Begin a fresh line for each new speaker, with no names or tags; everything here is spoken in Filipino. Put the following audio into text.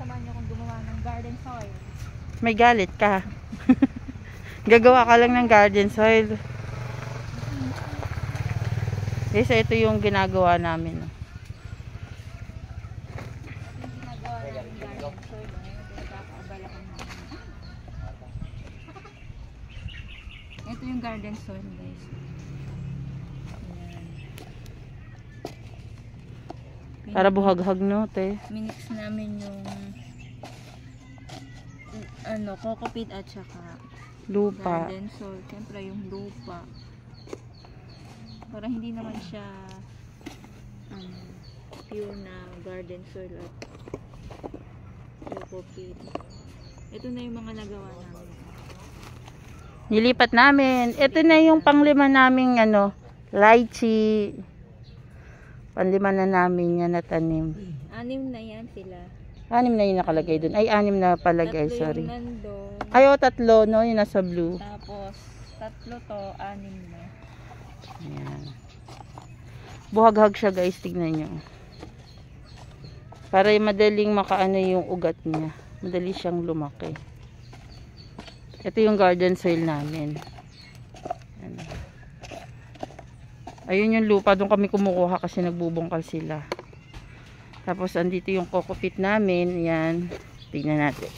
samahan niyo akong gumawa ng garden soil.
May galit ka. Gagawa ka lang ng garden soil. Guys, ito yung ginagawa namin.
Ginagawa namin garden soil. Pinagkakaabala kami. Ito yung garden soil, guys.
Para buhag-hag, no, te?
Minix namin yung coco peat at saka
Lupa.
garden soil. Siyempre yung lupa. Para hindi naman siya pure na garden soil at coco-peat. Ito na yung mga nagawa namin.
Nilipat namin. Ito na yung panglima naming lychee. Panlima na namin yan na tanim.
6 na yan sila.
6 na yung nakalagay dun. Ay, 6 na pala, guys.
3
Sorry.
yung nandun.
Ay, 3, no? Yung nasa blue.
Tapos 3 to, 6 na.
Ayan. Buhag-hag siya, guys. Tignan nyo. Para madaling makaano yung ugat niya. Madali siyang lumaki. Ito yung garden soil namin. Ayan. Ayun yung lupa. Doon kami kumukuha kasi nagbubungkal sila. Tapos andito yung coco-peat namin. Ayan. Tignan natin.